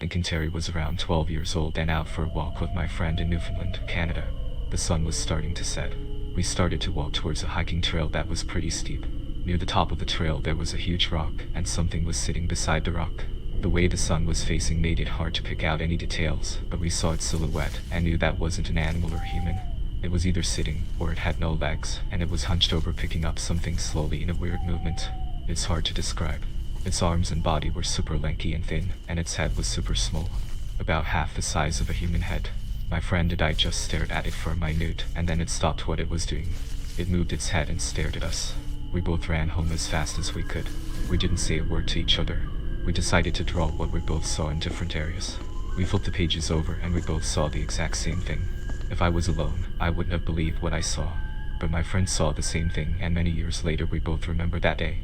thinking Terry was around 12 years old and out for a walk with my friend in Newfoundland, Canada. The sun was starting to set. We started to walk towards a hiking trail that was pretty steep. Near the top of the trail there was a huge rock, and something was sitting beside the rock. The way the sun was facing made it hard to pick out any details, but we saw its silhouette and knew that wasn't an animal or human. It was either sitting, or it had no legs, and it was hunched over picking up something slowly in a weird movement. It's hard to describe. Its arms and body were super lanky and thin, and its head was super small, about half the size of a human head. My friend and I just stared at it for a minute, and then it stopped what it was doing. It moved its head and stared at us. We both ran home as fast as we could. We didn't say a word to each other. We decided to draw what we both saw in different areas. We flipped the pages over and we both saw the exact same thing. If I was alone, I wouldn't have believed what I saw. But my friend saw the same thing, and many years later we both remember that day.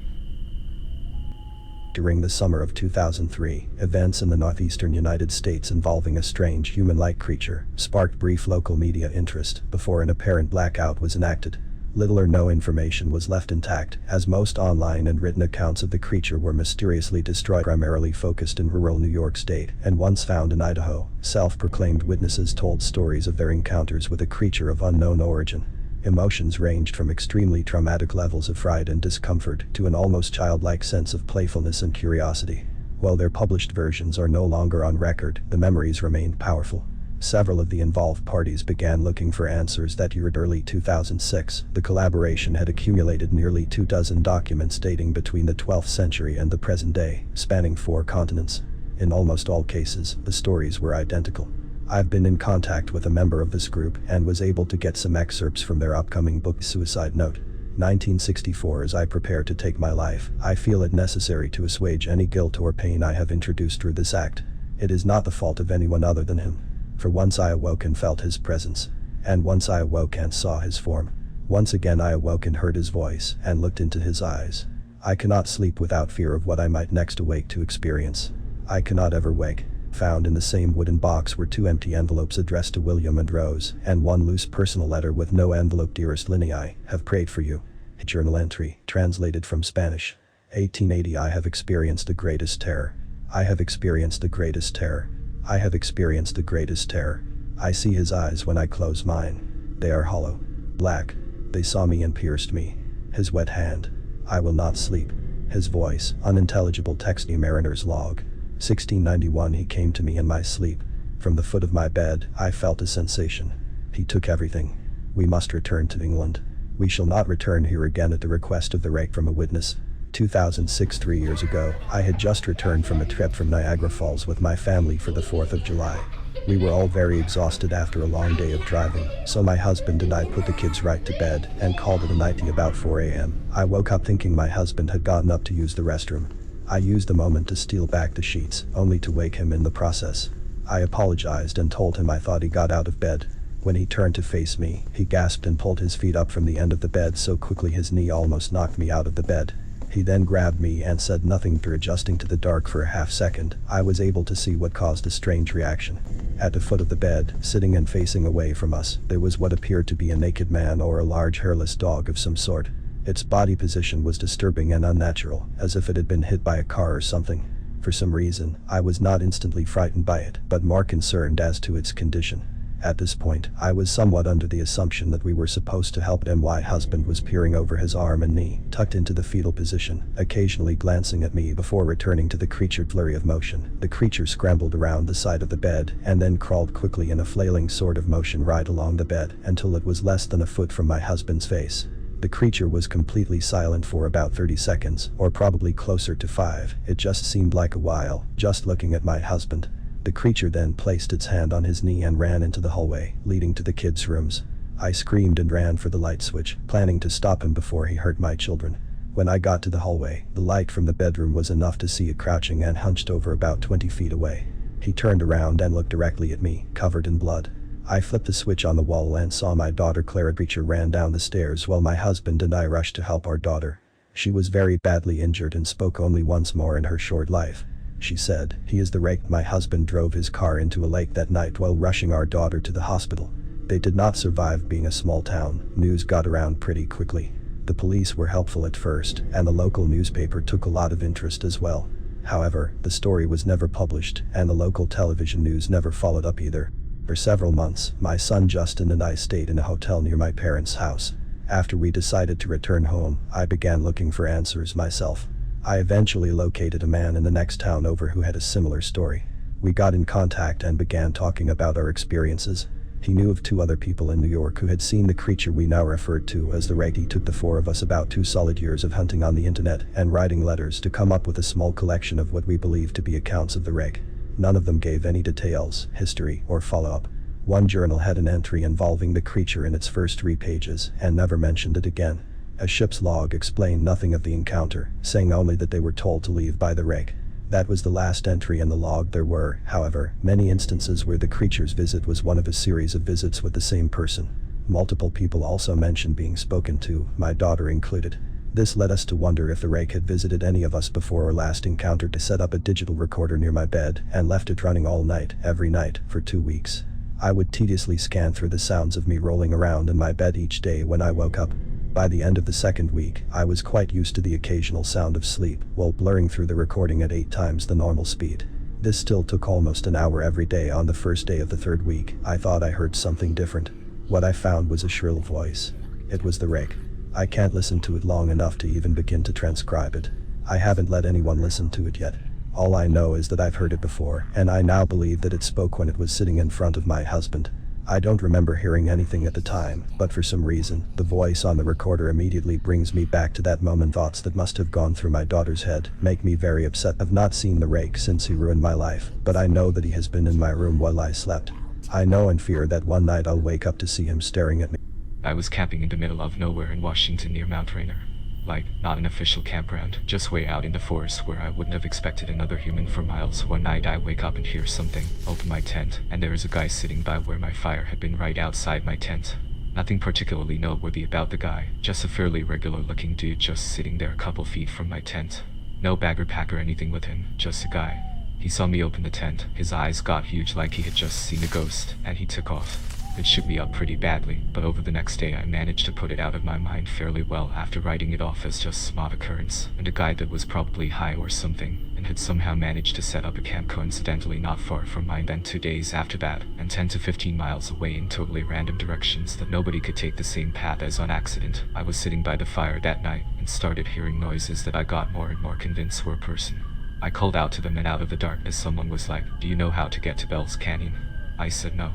During the summer of 2003, events in the northeastern United States involving a strange human-like creature sparked brief local media interest before an apparent blackout was enacted. Little or no information was left intact, as most online and written accounts of the creature were mysteriously destroyed, primarily focused in rural New York State and once found in Idaho. Self-proclaimed witnesses told stories of their encounters with a creature of unknown origin. Emotions ranged from extremely traumatic levels of fright and discomfort to an almost childlike sense of playfulness and curiosity. While their published versions are no longer on record, the memories remained powerful. Several of the involved parties began looking for answers that year. Early 2006, the collaboration had accumulated nearly 24 documents dating between the 12th century and the present day, spanning 4 continents. In almost all cases, the stories were identical. I've been in contact with a member of this group and was able to get some excerpts from their upcoming book. Suicide note. 1964. As I prepare to take my life, I feel it necessary to assuage any guilt or pain I have introduced through this act. It is not the fault of anyone other than him. For once I awoke and felt his presence. And once I awoke and saw his form. Once again I awoke and heard his voice and looked into his eyes. I cannot sleep without fear of what I might next awake to experience. I cannot ever wake. Found in the same wooden box were 2 empty envelopes addressed to William and Rose, and 1 loose personal letter with no envelope. Dearest Linny, I have prayed for you. A journal entry, translated from Spanish. 1880. I have experienced the greatest terror. I have experienced the greatest terror. I have experienced the greatest terror. I see his eyes when I close mine. They are hollow. Black. They saw me and pierced me. His wet hand. I will not sleep. His voice, unintelligible. Text. Mariner's log. 1691. He came to me in my sleep. From the foot of my bed, I felt a sensation. He took everything. We must return to England. We shall not return here again at the request of the rake from a witness. 2006. 3 years ago, I had just returned from a trip from Niagara Falls with my family for the 4th of July. We were all very exhausted after a long day of driving, so my husband and I put the kids right to bed and called it a night. About 4 a.m., I woke up thinking my husband had gotten up to use the restroom. I used the moment to steal back the sheets, only to wake him in the process. I apologized and told him I thought he got out of bed. When he turned to face me, he gasped and pulled his feet up from the end of the bed so quickly his knee almost knocked me out of the bed. He then grabbed me and said nothing. After adjusting to the dark for a half second, I was able to see what caused a strange reaction. At the foot of the bed, sitting and facing away from us, there was what appeared to be a naked man or a large hairless dog of some sort. Its body position was disturbing and unnatural, as if it had been hit by a car or something. For some reason, I was not instantly frightened by it, but more concerned as to its condition. At this point, I was somewhat under the assumption that we were supposed to help him. My husband was peering over his arm and knee, tucked into the fetal position, occasionally glancing at me before returning to the creature. Flurry of motion. The creature scrambled around the side of the bed and then crawled quickly in a flailing sort of motion right along the bed until it was less than a foot from my husband's face. The creature was completely silent for about 30 seconds, or probably closer to 5. It just seemed like a while, just looking at my husband. The creature then placed its hand on his knee and ran into the hallway, leading to the kids' rooms. I screamed and ran for the light switch, planning to stop him before he hurt my children. When I got to the hallway, the light from the bedroom was enough to see it crouching and hunched over about 20 feet away. He turned around and looked directly at me, covered in blood. I flipped the switch on the wall and saw my daughter Clara. The creature ran down the stairs while my husband and I rushed to help our daughter. She was very badly injured and spoke only once more in her short life. She said, "He is the rake." My husband drove his car into a lake that night while rushing our daughter to the hospital. They did not survive. Being a small town, news got around pretty quickly. The police were helpful at first, and the local newspaper took a lot of interest as well. However, the story was never published, and the local television news never followed up either. For several months, my son Justin and I stayed in a hotel near my parents' house. After we decided to return home, I began looking for answers myself. I eventually located a man in the next town over who had a similar story. We got in contact and began talking about our experiences. He knew of 2 other people in New York who had seen the creature we now referred to as the Reg. It took the 4 of us about 2 solid years of hunting on the internet and writing letters to come up with a small collection of what we believed to be accounts of the Reg. None of them gave any details, history, or follow-up. One journal had an entry involving the creature in its first 3 pages and never mentioned it again. A ship's log explained nothing of the encounter, saying only that they were told to leave by the Reg. That was the last entry in the log. There were, however, many instances where the creature's visit was one of a series of visits with the same person. Multiple people also mentioned being spoken to, my daughter included. This led us to wonder if the Reg had visited any of us before our last encounter. To set up a digital recorder near my bed and left it running all night, every night, for 2 weeks. I would tediously scan through the sounds of me rolling around in my bed each day when I woke up. By the end of the 2nd week, I was quite used to the occasional sound of sleep while blurring through the recording at 8 times the normal speed. This still took almost an hour every day. On the first day of the 3rd week, I thought I heard something different. What I found was a shrill voice. It was the Reg. I can't listen to it long enough to even begin to transcribe it. I haven't let anyone listen to it yet. All I know is that I've heard it before, and I now believe that it spoke when it was sitting in front of my husband. I don't remember hearing anything at the time, but for some reason, the voice on the recorder immediately brings me back to that moment. Thoughts that must have gone through my daughter's head make me very upset. I've not seen the Reg since he ruined my life, but I know that he has been in my room while I slept. I know and fear that one night I'll wake up to see him staring at me. I was camping in the middle of nowhere in Washington near Mount Rainier. Like, not an official campground, just way out in the forest where I wouldn't have expected another human for miles. One night I wake up and hear something, open my tent, and there is a guy sitting by where my fire had been right outside my tent. Nothing particularly noteworthy about the guy, just a fairly regular looking dude just sitting there a couple feet from my tent. No bag or pack or anything with him, just a guy. He saw me open the tent, his eyes got huge like he had just seen a ghost, and he took off. It shook me up pretty badly, but over the next day I managed to put it out of my mind fairly well after writing it off as just some odd occurrence, and a guy that was probably high or something, and had somehow managed to set up a camp coincidentally not far from mine. Then 2 days after that, and 10 to 15 miles away in totally random directions that nobody could take the same path as on accident, I was sitting by the fire that night, and started hearing noises that I got more and more convinced were a person. I called out to them, and out of the darkness someone was like, "Do you know how to get to Bell's Canyon?" I said no.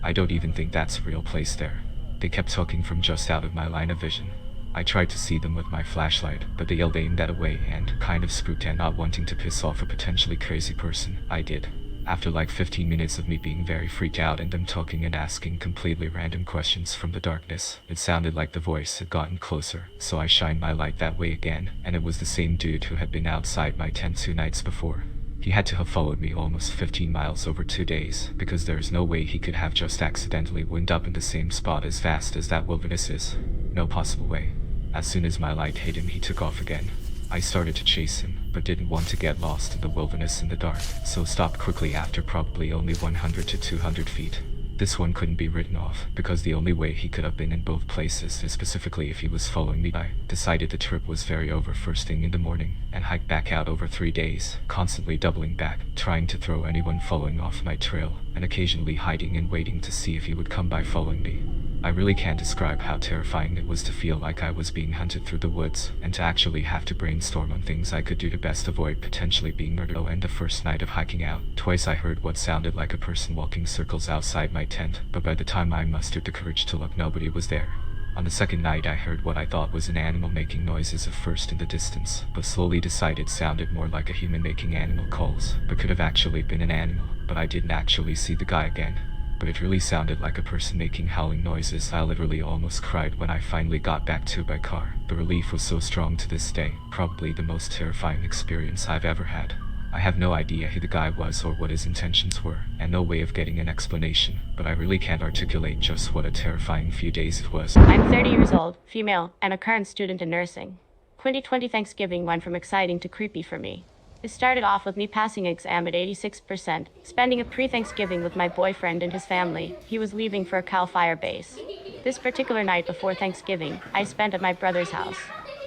I don't even think that's a real place there. They kept talking from just out of my line of vision. I tried to see them with my flashlight, but they yelled aimed that away and, kind of spooked and not wanting to piss off a potentially crazy person, I did. After like 15 minutes of me being very freaked out and them talking and asking completely random questions from the darkness, it sounded like the voice had gotten closer, so I shined my light that way again, and it was the same dude who had been outside my tent 2 nights before. He had to have followed me almost 15 miles over 2 days, because there's no way he could have just accidentally wound up in the same spot as vast as that wilderness is. No possible way. As soon as my light hit him, he took off again. I started to chase him, but didn't want to get lost in the wilderness in the dark, so stopped quickly after probably only 100 to 200 feet. This one couldn't be written off, because the only way he could have been in both places is specifically if he was following me. I decided the trip was very over first thing in the morning, and hiked back out over 3 days, constantly doubling back, trying to throw anyone following off my trail, and occasionally hiding and waiting to see if he would come by following me. I really can't describe how terrifying it was to feel like I was being hunted through the woods, and to actually have to brainstorm on things I could do to best avoid potentially being murdered. Oh, and the first night of hiking out, twice I heard what sounded like a person walking circles outside my tent, but by the time I mustered the courage to look, nobody was there. On the second night I heard what I thought was an animal making noises at first in the distance, but slowly decided sounded more like a human making animal calls, but could have actually been an animal, but I didn't actually see the guy again. But it really sounded like a person making howling noises. I literally almost cried when I finally got back to my car. The relief was so strong to this day, probably the most terrifying experience I've ever had. I have no idea who the guy was or what his intentions were, and no way of getting an explanation, but I really can't articulate just what a terrifying few days it was. I'm 30 years old, female, and a current student in nursing. 2020 Thanksgiving went from exciting to creepy for me. It started off with me passing exam at 86%, spending a pre-Thanksgiving with my boyfriend and his family. He was leaving for a Cal Fire base. This particular night before Thanksgiving, I spent at my brother's house.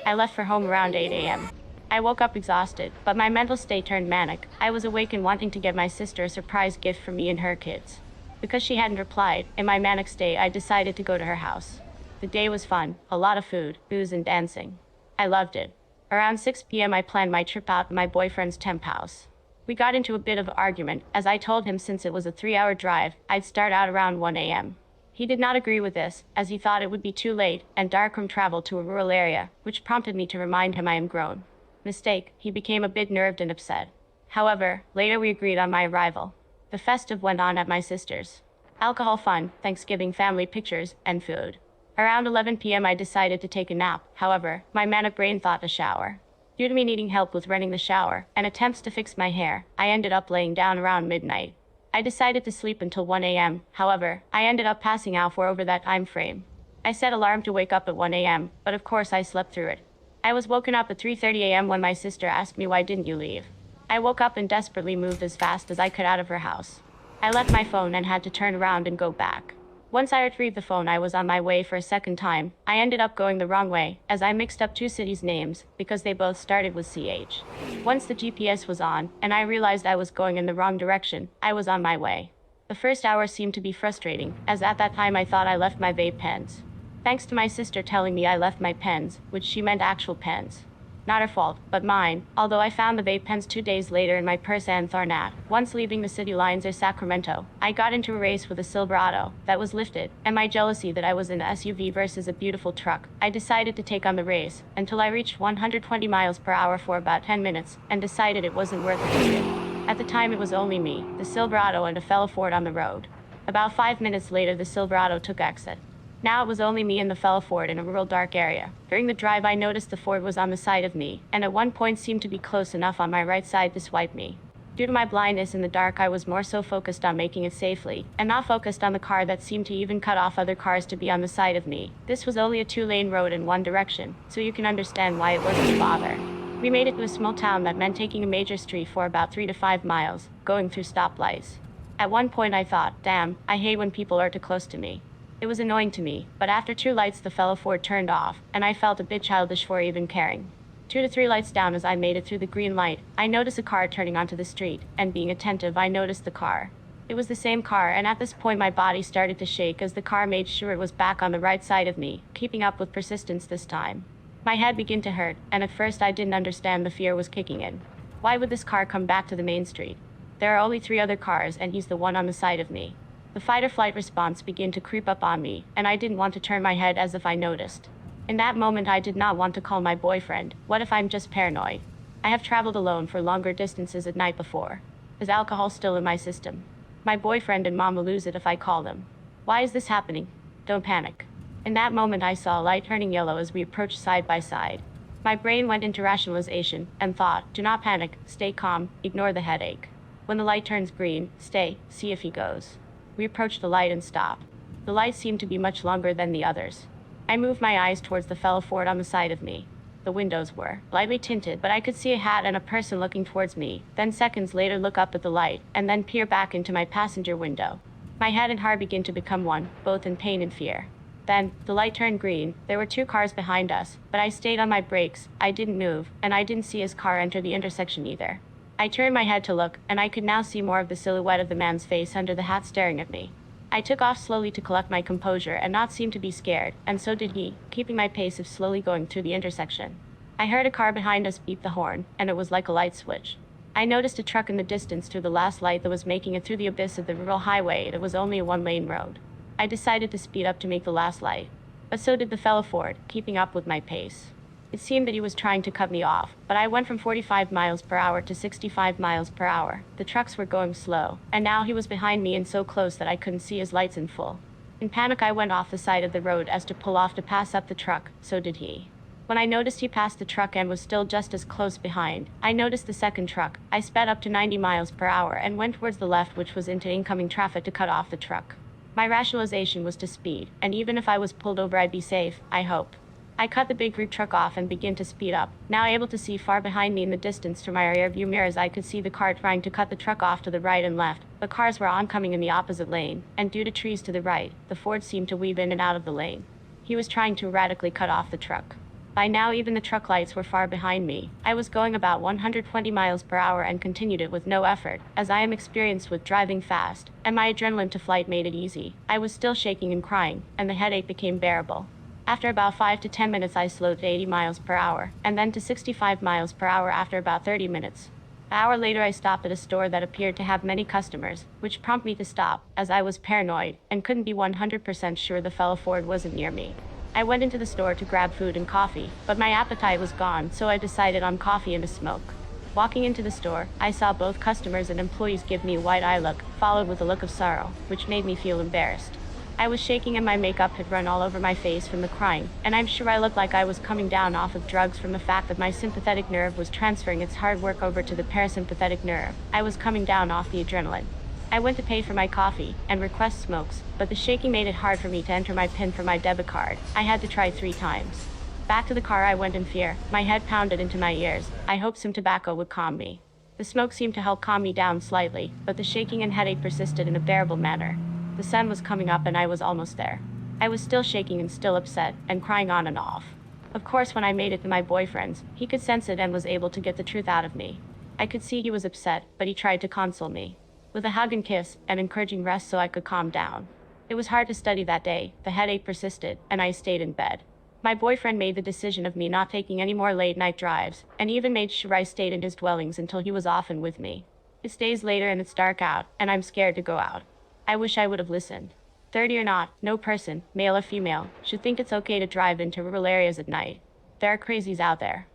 I left for home around 8 a.m. I woke up exhausted, but my mental state turned manic. I was awake and wanting to get my sister a surprise gift for me and her kids. Because she hadn't replied, in my manic state I decided to go to her house. The day was fun, a lot of food, booze and dancing. I loved it. Around 6 p.m. I planned my trip out to my boyfriend's temp house. We got into a bit of an argument, as I told him since it was a 3-hour drive, I'd start out around 1 a.m. He did not agree with this, as he thought it would be too late, and darkroom travel to a rural area, which prompted me to remind him I am grown. Mistake, he became a bit nerved and upset. However, later we agreed on my arrival. The festive went on at my sister's. Alcohol fun, Thanksgiving family pictures, and food. Around 11 p.m. I decided to take a nap, however, my manic brain thought a shower. Due to me needing help with running the shower, and attempts to fix my hair, I ended up laying down around midnight. I decided to sleep until 1 a.m., however, I ended up passing out for over that time frame. I set alarm to wake up at 1 a.m., but of course I slept through it. I was woken up at 3:30 a.m. when my sister asked me why didn't you leave. I woke up and desperately moved as fast as I could out of her house. I left my phone and had to turn around and go back. Once I retrieved the phone I was on my way for a second time. I ended up going the wrong way, as I mixed up two cities' names, because they both started with CH. Once the GPS was on, and I realized I was going in the wrong direction, I was on my way. The first hour seemed to be frustrating, as at that time I thought I left my vape pens. Thanks to my sister telling me I left my pens, which she meant actual pens. Not her fault, but mine, although I found the vape pens 2 days later in my purse and Thornat. Once leaving the city lines of Sacramento, I got into a race with a Silverado that was lifted, and my jealousy that I was in an SUV versus a beautiful truck, I decided to take on the race, until I reached 120 miles per hour for about 10 minutes, and decided it wasn't worth the ticket. At the time it was only me, the Silverado and a fellow Ford on the road. About 5 minutes later the Silverado took exit. Now it was only me and the fellow Ford in a rural dark area. During the drive I noticed the Ford was on the side of me, and at one point seemed to be close enough on my right side to swipe me. Due to my blindness in the dark I was more so focused on making it safely, and not focused on the car that seemed to even cut off other cars to be on the side of me. This was only a 2-lane road in one direction, so you can understand why it wasn't a bother. We made it to a small town that meant taking a major street for about 3 to 5 miles, going through stoplights. At one point I thought, damn, I hate when people are too close to me. It was annoying to me, but after 2 lights the fellow Ford turned off, and I felt a bit childish for even caring. 2 to 3 lights down as I made it through the green light, I noticed a car turning onto the street, and being attentive I noticed the car. It was the same car, and at this point my body started to shake as the car made sure it was back on the right side of me, keeping up with persistence this time. My head began to hurt, and at first I didn't understand the fear was kicking in. Why would this car come back to the main street? There are only 3 other cars, and he's the one on the side of me. The fight-or-flight response began to creep up on me, and I didn't want to turn my head as if I noticed. In that moment I did not want to call my boyfriend. What if I'm just paranoid? I have traveled alone for longer distances at night before. Is alcohol still in my system? My boyfriend and mom will lose it if I call them. Why is this happening? Don't panic. In that moment I saw a light turning yellow as we approached side by side. My brain went into rationalization, and thought, do not panic, stay calm, ignore the headache. When the light turns green, stay, see if he goes. We approached the light and stopped. The light seemed to be much longer than the others. I moved my eyes towards the fellow Ford on the side of me. The windows were lightly tinted, but I could see a hat and a person looking towards me, then seconds later look up at the light, and then peer back into my passenger window. My head and heart began to become one, both in pain and fear. Then, the light turned green. There were 2 cars behind us, but I stayed on my brakes, I didn't move, and I didn't see his car enter the intersection either. I turned my head to look, and I could now see more of the silhouette of the man's face under the hat staring at me. I took off slowly to collect my composure and not seem to be scared, and so did he, keeping my pace of slowly going through the intersection. I heard a car behind us beep the horn, and it was like a light switch. I noticed a truck in the distance through the last light that was making it through the abyss of the rural highway. It was only a 1-lane road. I decided to speed up to make the last light. But so did the fellow Ford, keeping up with my pace. It seemed that he was trying to cut me off, but I went from 45 miles per hour to 65 miles per hour. The trucks were going slow, and now he was behind me and so close that I couldn't see his lights in full. In panic I went off the side of the road as to pull off to pass up the truck, so did he. When I noticed he passed the truck and was still just as close behind, I noticed the second truck. I sped up to 90 miles per hour and went towards the left, which was into incoming traffic, to cut off the truck. My rationalization was to speed, and even if I was pulled over I'd be safe, I hope. I cut the big rig truck off and began to speed up, now able to see far behind me in the distance through my rear view mirrors. I could see the car trying to cut the truck off to the right and left, but cars were oncoming in the opposite lane, and due to trees to the right, the Ford seemed to weave in and out of the lane. He was trying to erratically cut off the truck. By now even the truck lights were far behind me. I was going about 120 miles per hour and continued it with no effort, as I am experienced with driving fast, and my adrenaline to flight made it easy. I was still shaking and crying, and the headache became bearable. After about 5 to 10 minutes I slowed to 80 miles per hour, and then to 65 miles per hour after about 30 minutes. An hour later I stopped at a store that appeared to have many customers, which prompted me to stop, as I was paranoid, and couldn't be 100% sure the fellow Ford wasn't near me. I went into the store to grab food and coffee, but my appetite was gone, so I decided on coffee and a smoke. Walking into the store, I saw both customers and employees give me a wide eye look, followed with a look of sorrow, which made me feel embarrassed. I was shaking and my makeup had run all over my face from the crying, and I'm sure I looked like I was coming down off of drugs from the fact that my sympathetic nerve was transferring its hard work over to the parasympathetic nerve. I was coming down off the adrenaline. I went to pay for my coffee and request smokes, but the shaking made it hard for me to enter my PIN for my debit card. I had to try 3 times. Back to the car I went in fear, my head pounded into my ears. I hoped some tobacco would calm me. The smoke seemed to help calm me down slightly, but the shaking and headache persisted in a bearable manner. The sun was coming up and I was almost there. I was still shaking and still upset, and crying on and off. Of course, when I made it to my boyfriend's, he could sense it and was able to get the truth out of me. I could see he was upset, but he tried to console me with a hug and kiss, and encouraging rest so I could calm down. It was hard to study that day, the headache persisted, and I stayed in bed. My boyfriend made the decision of me not taking any more late-night drives, and even made sure I stayed in his dwellings until he was off and with me. It's days later and it's dark out, and I'm scared to go out. I wish I would have listened. 30 or not, no person, male or female, should think it's okay to drive into rural areas at night. There are crazies out there.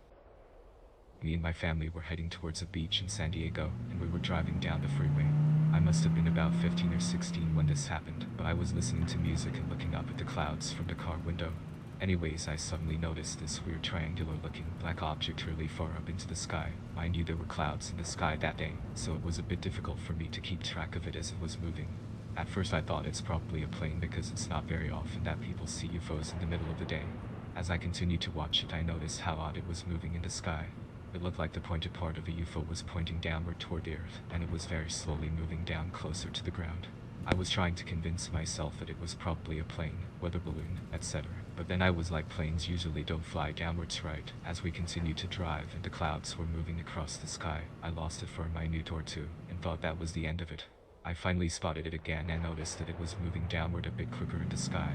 Me and my family were heading towards a beach in San Diego, and we were driving down the freeway. I must have been about 15 or 16 when this happened, but I was listening to music and looking up at the clouds from the car window. Anyways, I suddenly noticed this weird triangular-looking black object really far up into the sky. Mind you, there were clouds in the sky that day, so it was a bit difficult for me to keep track of it as it was moving. At first I thought it's probably a plane because it's not very often that people see UFOs in the middle of the day. As I continued to watch it, I noticed how odd it was moving in the sky. It looked like the pointed part of a UFO was pointing downward toward the Earth, and it was very slowly moving down closer to the ground. I was trying to convince myself that it was probably a plane, weather balloon, etc. But then I was like, planes usually don't fly downwards, right? As we continued to drive and the clouds were moving across the sky, I lost it for a minute or two, and thought that was the end of it. I finally spotted it again and noticed that it was moving downward a bit quicker in the sky.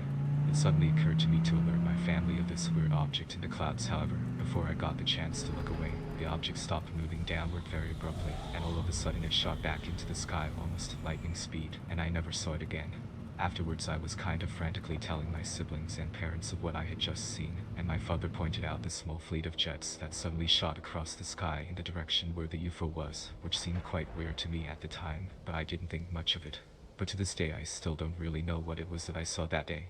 It suddenly occurred to me to alert my family of this weird object in the clouds. However, before I got the chance to look away, the object stopped moving downward very abruptly, and all of a sudden it shot back into the sky almost at lightning speed, and I never saw it again. Afterwards, I was kind of frantically telling my siblings and parents of what I had just seen, and my father pointed out the small fleet of jets that suddenly shot across the sky in the direction where the UFO was, which seemed quite weird to me at the time, but I didn't think much of it. But to this day I still don't really know what it was that I saw that day.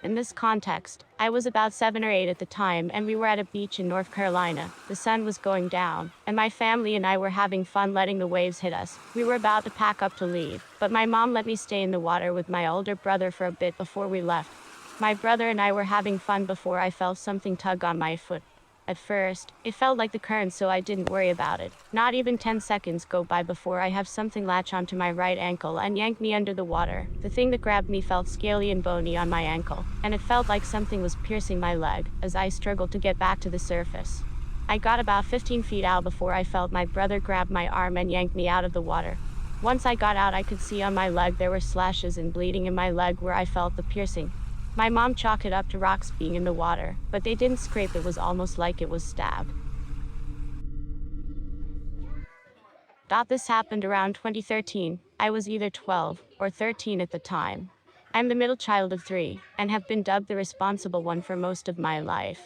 In this context, I was about 7 or 8 at the time, and we were at a beach in North Carolina. The sun was going down, and my family and I were having fun letting the waves hit us. We were about to pack up to leave, but my mom let me stay in the water with my older brother for a bit before we left. My brother and I were having fun before I felt something tug on my foot. At first, it felt like the current, so I didn't worry about it. Not even 10 seconds go by before I have something latch onto my right ankle and yank me under the water. The thing that grabbed me felt scaly and bony on my ankle, and it felt like something was piercing my leg as I struggled to get back to the surface. I got about 15 feet out before I felt my brother grab my arm and yank me out of the water. Once I got out, I could see on my leg there were slashes and bleeding in my leg where I felt the piercing. My mom chalked it up to rocks being in the water, but they didn't scrape. It was almost like it was stabbed. This happened around 2013. I was either 12 or 13 at the time. I'm the middle child of 3, and have been dubbed the responsible one for most of my life.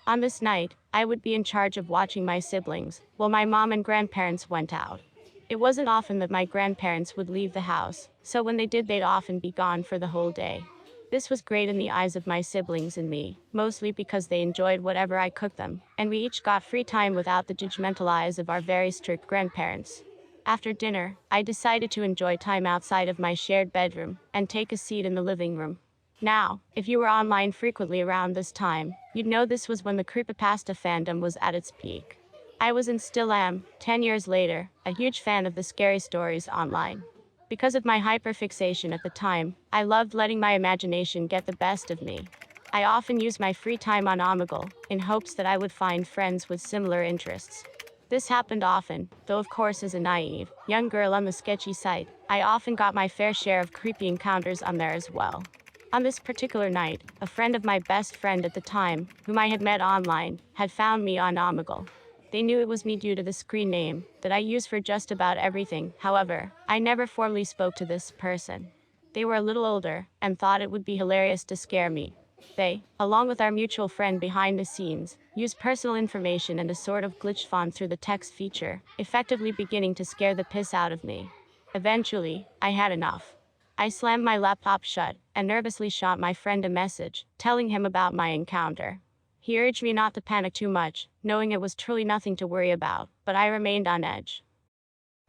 On this night, I would be in charge of watching my siblings, while my mom and grandparents went out. It wasn't often that my grandparents would leave the house, so when they did, they'd often be gone for the whole day. This was great in the eyes of my siblings and me, mostly because they enjoyed whatever I cooked them, and we each got free time without the judgmental eyes of our very strict grandparents. After dinner, I decided to enjoy time outside of my shared bedroom and take a seat in the living room. Now, if you were online frequently around this time, you'd know this was when the creepypasta fandom was at its peak. I was and still am, 10 years later, a huge fan of the scary stories online. Because of my hyperfixation at the time, I loved letting my imagination get the best of me. I often used my free time on Omegle, in hopes that I would find friends with similar interests. This happened often, though of course as a naive, young girl on the sketchy site, I often got my fair share of creepy encounters on there as well. On this particular night, a friend of my best friend at the time, whom I had met online, had found me on Omegle. They knew it was me due to the screen name that I use for just about everything. However, I never formally spoke to this person. They were a little older and thought it would be hilarious to scare me. They, along with our mutual friend behind the scenes, used personal information and a sort of glitch font through the text feature, effectively beginning to scare the piss out of me. Eventually, I had enough. I slammed my laptop shut and nervously shot my friend a message, telling him about my encounter. He urged me not to panic too much, knowing it was truly nothing to worry about, but I remained on edge.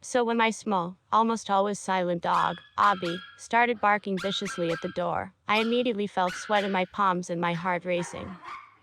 So when my small, almost always silent dog, Abby, started barking viciously at the door, I immediately felt sweat in my palms and my heart racing.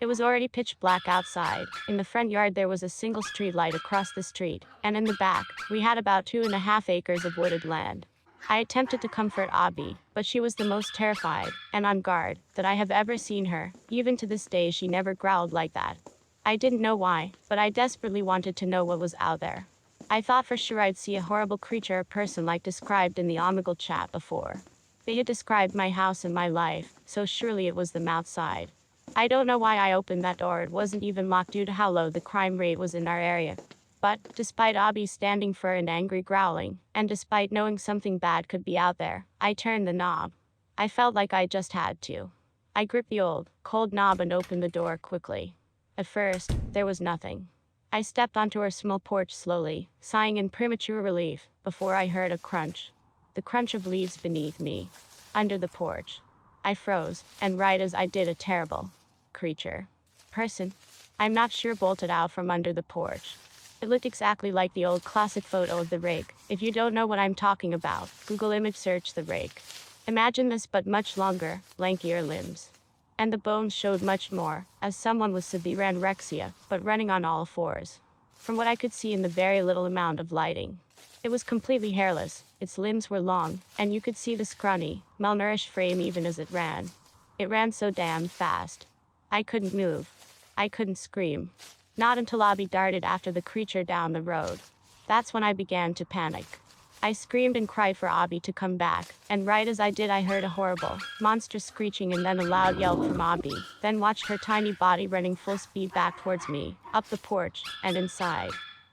It was already pitch black outside. In the front yard there was a single street light across the street, and in the back, we had about 2.5 acres of wooded land. I attempted to comfort Abby, but she was the most terrified and on guard that I have ever seen her. Even to this day she never growled like that. I didn't know why, but I desperately wanted to know what was out there. I thought for sure I'd see a horrible creature or person like described in the Omegle chat before. They had described my house and my life, so surely it was them outside. I don't know why I opened that door, it wasn't even locked due to how low the crime rate was in our area. But, despite Abby standing firm and angry growling, and despite knowing something bad could be out there, I turned the knob. I felt like I just had to. I gripped the old, cold knob and opened the door quickly. At first, there was nothing. I stepped onto our small porch slowly, sighing in premature relief, before I heard a crunch. The crunch of leaves beneath me. Under the porch. I froze, and right as I did a terrible creature. Person. I'm not sure bolted out from under the porch. It looked exactly like the old classic photo of the rake. If you don't know what I'm talking about, Google image search the rake. Imagine this but much longer, lankier limbs. And the bones showed much more, as someone with severe anorexia, but running on all fours. From what I could see in the very little amount of lighting. It was completely hairless, its limbs were long, and you could see the scrawny, malnourished frame even as it ran. It ran so damn fast. I couldn't move. I couldn't scream. Not until Abby darted after the creature down the road. That's when I began to panic. I screamed and cried for Abby to come back, and right as I did I heard a horrible, monstrous screeching and then a loud yelp from Abby, then watched her tiny body running full speed back towards me, up the porch, and inside.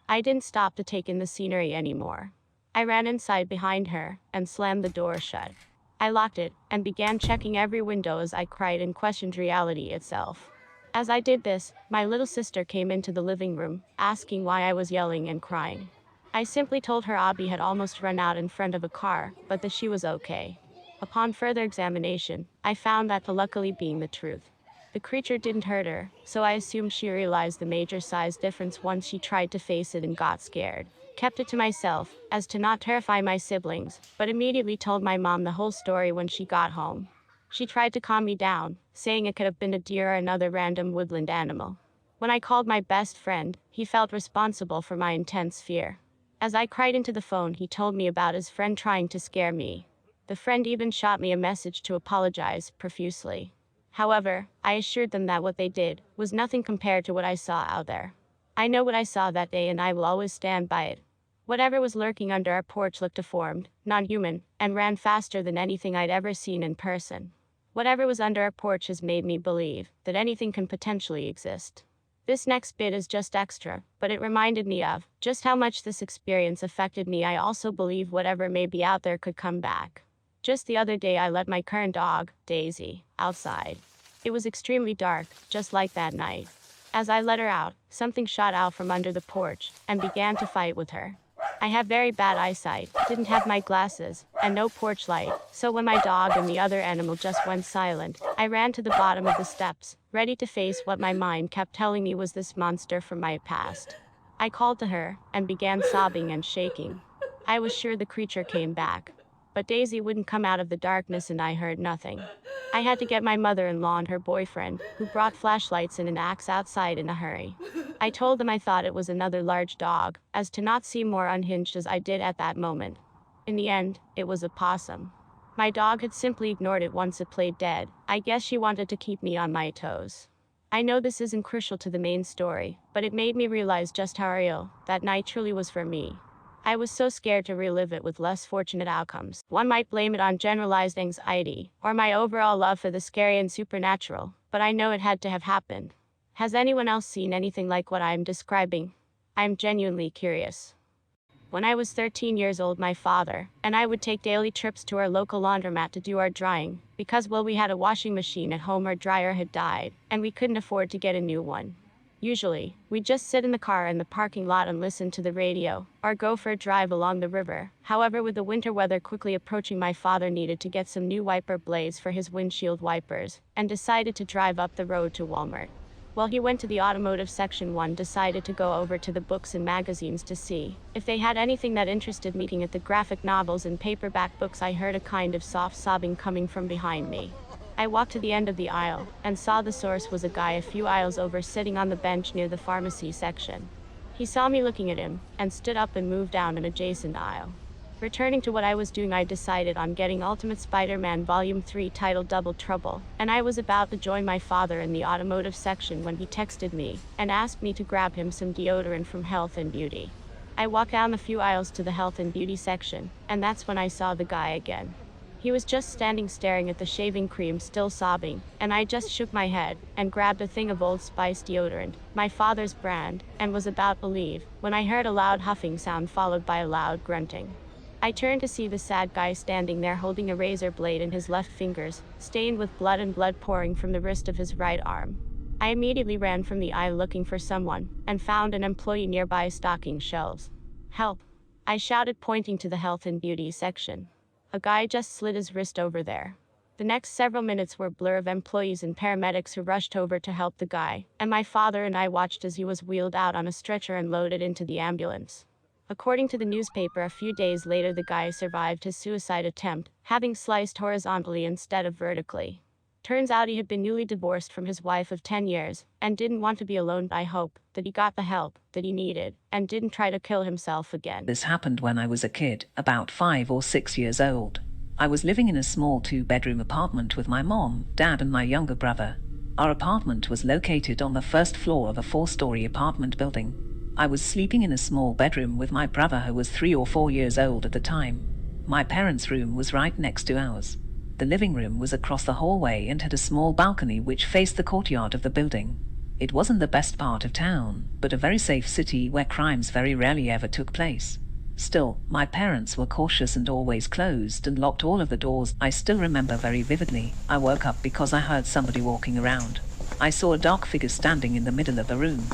I didn't stop to take in the scenery anymore. I ran inside behind her, and slammed the door shut. I locked it, and began checking every window as I cried and questioned reality itself. As I did this, my little sister came into the living room, asking why I was yelling and crying. I simply told her Abby had almost run out in front of a car, but that she was okay. Upon further examination, I found that to luckily being the truth. The creature didn't hurt her, so I assumed she realized the major size difference once she tried to face it and got scared. Kept it to myself, as to not terrify my siblings, but immediately told my mom the whole story when she got home. She tried to calm me down, saying it could have been a deer or another random woodland animal. When I called my best friend, he felt responsible for my intense fear. As I cried into the phone, he told me about his friend trying to scare me. The friend even shot me a message to apologize profusely. However, I assured them that what they did was nothing compared to what I saw out there. I know what I saw that day and I will always stand by it. Whatever was lurking under our porch looked deformed, non-human, and ran faster than anything I'd ever seen in person. Whatever was under our porch has made me believe that anything can potentially exist. This next bit is just extra, but it reminded me of just how much this experience affected me. I also believe whatever may be out there could come back. Just the other day I let my current dog, Daisy, outside. It was extremely dark, just like that night. As I let her out, something shot out from under the porch and began to fight with her. I have very bad eyesight, didn't have my glasses, and no porch light, so when my dog and the other animal just went silent, I ran to the bottom of the steps, ready to face what my mind kept telling me was this monster from my past. I called to her, and began sobbing and shaking. I was sure the creature came back. But Daisy wouldn't come out of the darkness and I heard nothing. I had to get my mother-in-law and her boyfriend, who brought flashlights and an axe outside in a hurry. I told them I thought it was another large dog, as to not seem more unhinged as I did at that moment. In the end, it was a possum. My dog had simply ignored it once it played dead. I guess she wanted to keep me on my toes. I know this isn't crucial to the main story, but it made me realize just how real that night truly was for me. I was so scared to relive it with less fortunate outcomes. One might blame it on generalized anxiety, or my overall love for the scary and supernatural, but I know it had to have happened. Has anyone else seen anything like what I am describing? I am genuinely curious. When I was 13 years old, my father and I would take daily trips to our local laundromat to do our drying, because well, we had a washing machine at home, our dryer had died, and we couldn't afford to get a new one. Usually, we'd just sit in the car in the parking lot and listen to the radio, or go for a drive along the river. However, with the winter weather quickly approaching, my father needed to get some new wiper blades for his windshield wipers, and decided to drive up the road to Walmart. Well, he went to the automotive section one, decided to go over to the books and magazines to see if they had anything that interested me. Looking at the graphic novels and paperback books, I heard a kind of soft sobbing coming from behind me. I walked to the end of the aisle and saw the source was a guy a few aisles over, sitting on the bench near the pharmacy section. He saw me looking at him and stood up and moved down an adjacent aisle. Returning to what I was doing, I decided on getting Ultimate Spider-Man Volume 3 titled Double Trouble, and I was about to join my father in the automotive section when he texted me and asked me to grab him some deodorant from Health and Beauty. I walked down the few aisles to the Health and Beauty section, and that's when I saw the guy again. He was just standing staring at the shaving cream, still sobbing, and I just shook my head and grabbed a thing of Old Spice deodorant, my father's brand, and was about to leave when I heard a loud huffing sound followed by a loud grunting. I turned to see the sad guy standing there holding a razor blade in his left fingers, stained with blood and blood pouring from the wrist of his right arm. I immediately ran from the aisle looking for someone, and found an employee nearby stocking shelves. "Help!" I shouted, pointing to the Health and Beauty section. A guy just slit his wrist over there. The next several minutes were a blur of employees and paramedics who rushed over to help the guy, and my father and I watched as he was wheeled out on a stretcher and loaded into the ambulance. According to the newspaper, a few days later the guy survived his suicide attempt, having sliced horizontally instead of vertically. Turns out he had been newly divorced from his wife of 10 years, and didn't want to be alone. I hope that he got the help that he needed, and didn't try to kill himself again. This happened when I was a kid, about 5 or 6 years old. I was living in a small 2-bedroom apartment with my mom, dad and my younger brother. Our apartment was located on the first floor of a 4-story apartment building. I was sleeping in a small bedroom with my brother, who was 3 or 4 years old at the time. My parents' room was right next to ours. The living room was across the hallway and had a small balcony which faced the courtyard of the building. It wasn't the best part of town, but a very safe city where crimes very rarely ever took place. Still, my parents were cautious and always closed and locked all of the doors. I still remember very vividly, I woke up because I heard somebody walking around. I saw a dark figure standing in the middle of the room.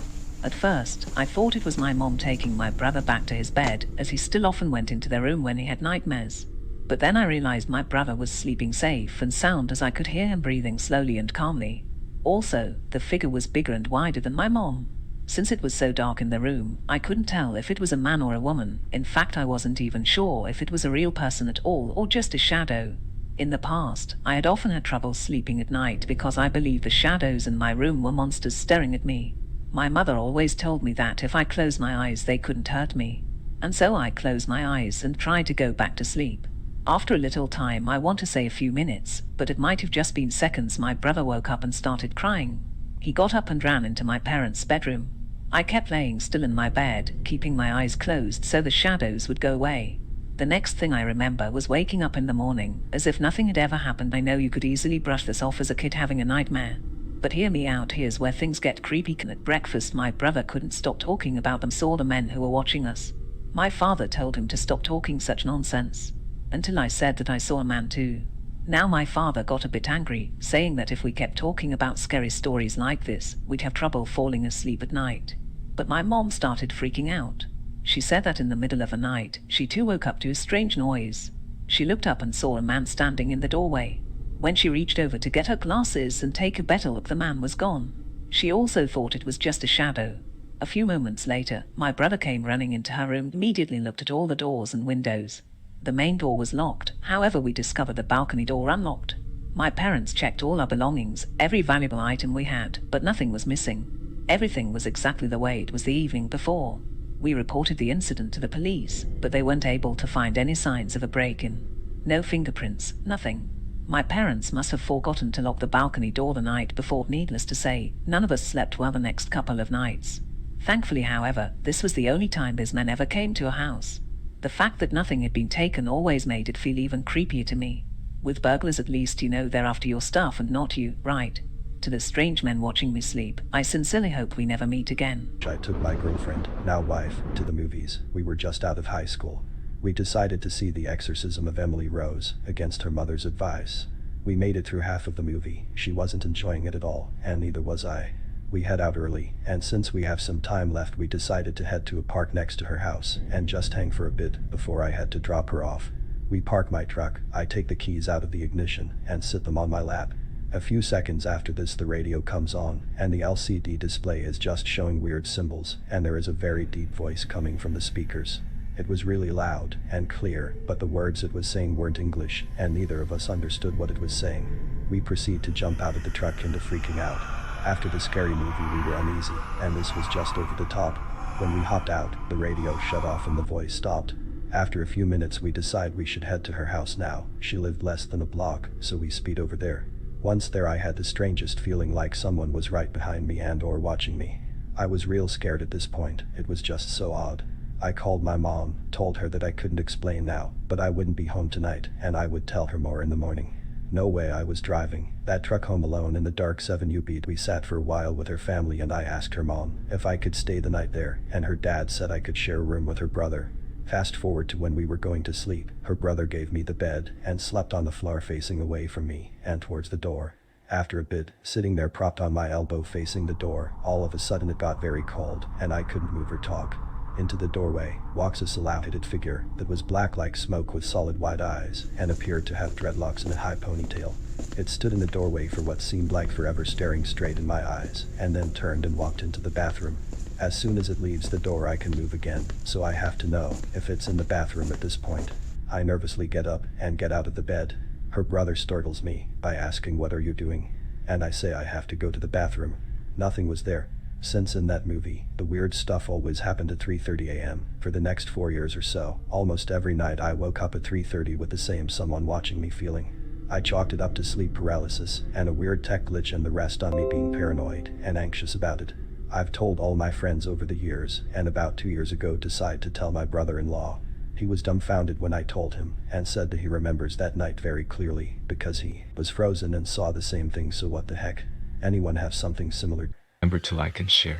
At first, I thought it was my mom taking my brother back to his bed, as he still often went into their room when he had nightmares. But then I realized my brother was sleeping safe and sound, as I could hear him breathing slowly and calmly. Also, the figure was bigger and wider than my mom. Since it was so dark in the room, I couldn't tell if it was a man or a woman. In fact, I wasn't even sure if it was a real person at all or just a shadow. In the past, I had often had trouble sleeping at night because I believed the shadows in my room were monsters staring at me. My mother always told me that if I closed my eyes they couldn't hurt me. And so I closed my eyes and tried to go back to sleep. After a little time, I want to say a few minutes, but it might have just been seconds, my brother woke up and started crying. He got up and ran into my parents' bedroom. I kept laying still in my bed, keeping my eyes closed so the shadows would go away. The next thing I remember was waking up in the morning, as if nothing had ever happened. I know you could easily brush this off as a kid having a nightmare. But hear me out, here's where things get creepy. At breakfast, my brother couldn't stop talking about them, saw the men who were watching us. My father told him to stop talking such nonsense. Until I said that I saw a man too. Now my father got a bit angry, saying that if we kept talking about scary stories like this, we'd have trouble falling asleep at night. But my mom started freaking out. She said that in the middle of the night, she too woke up to a strange noise. She looked up and saw a man standing in the doorway. When she reached over to get her glasses and take a better look, the man was gone. She also thought it was just a shadow. A few moments later, my brother came running into her room, immediately looked at all the doors and windows. The main door was locked, however we discovered the balcony door unlocked. My parents checked all our belongings, every valuable item we had, but nothing was missing. Everything was exactly the way it was the evening before. We reported the incident to the police, but they weren't able to find any signs of a break-in. No fingerprints, nothing. My parents must have forgotten to lock the balcony door the night before. Needless to say, none of us slept well the next couple of nights. Thankfully, however, this was the only time these men ever came to a house. The fact that nothing had been taken always made it feel even creepier to me. With burglars, at least you know they're after your stuff and not you, right? To the strange men watching me sleep, I sincerely hope we never meet again. I took my girlfriend, now wife, to the movies. We were just out of high school. We decided to see The Exorcism of Emily Rose, against her mother's advice. We made it through half of the movie. She wasn't enjoying it at all, and neither was I. We head out early, and since we have some time left, we decided to head to a park next to her house and just hang for a bit before I had to drop her off. We park my truck, I take the keys out of the ignition and sit them on my lap. A few seconds after this, the radio comes on, and the LCD display is just showing weird symbols, and there is a very deep voice coming from the speakers. It was really loud and clear, but the words it was saying weren't English, and neither of us understood what it was saying. We proceed to jump out of the truck into freaking out. After the scary movie, we were uneasy, and this was just over the top. When we hopped out, the radio shut off and the voice stopped. After a few minutes, we decide we should head to her house now. She lived less than a block, so we speed over there. Once there, I had the strangest feeling, like someone was right behind me and or watching me. I was real scared at this point. It was just so odd. I called my mom, told her that I couldn't explain now, but I wouldn't be home tonight, and I would tell her more in the morning. No way I was driving that truck home alone in the dark 7UP. We sat for a while with her family, and I asked her mom if I could stay the night there, and her dad said I could share a room with her brother. Fast forward to when we were going to sleep. Her brother gave me the bed and slept on the floor facing away from me and towards the door. After a bit, sitting there propped on my elbow facing the door, all of a sudden it got very cold, and I couldn't move or talk. Into the doorway walks a silhouetted figure that was black like smoke with solid white eyes and appeared to have dreadlocks and a high ponytail. It stood in the doorway for what seemed like forever, staring straight in my eyes, and then turned and walked into the bathroom. As soon as it leaves the door, I can move again, so I have to know if it's in the bathroom at this point. I nervously get up and get out of the bed. Her brother startles me by asking, "What are you doing?" And I say I have to go to the bathroom. Nothing was there. Since in that movie, the weird stuff always happened at 3:30 a.m. For the next 4 years or so, almost every night I woke up at 3:30 with the same someone watching me feeling. I chalked it up to sleep paralysis and a weird tech glitch, and the rest on me being paranoid and anxious about it. I've told all my friends over the years, and about 2 years ago decided to tell my brother-in-law. He was dumbfounded when I told him, and said that he remembers that night very clearly because he was frozen and saw the same thing. So what the heck? Anyone have something similar? Remember to like and share.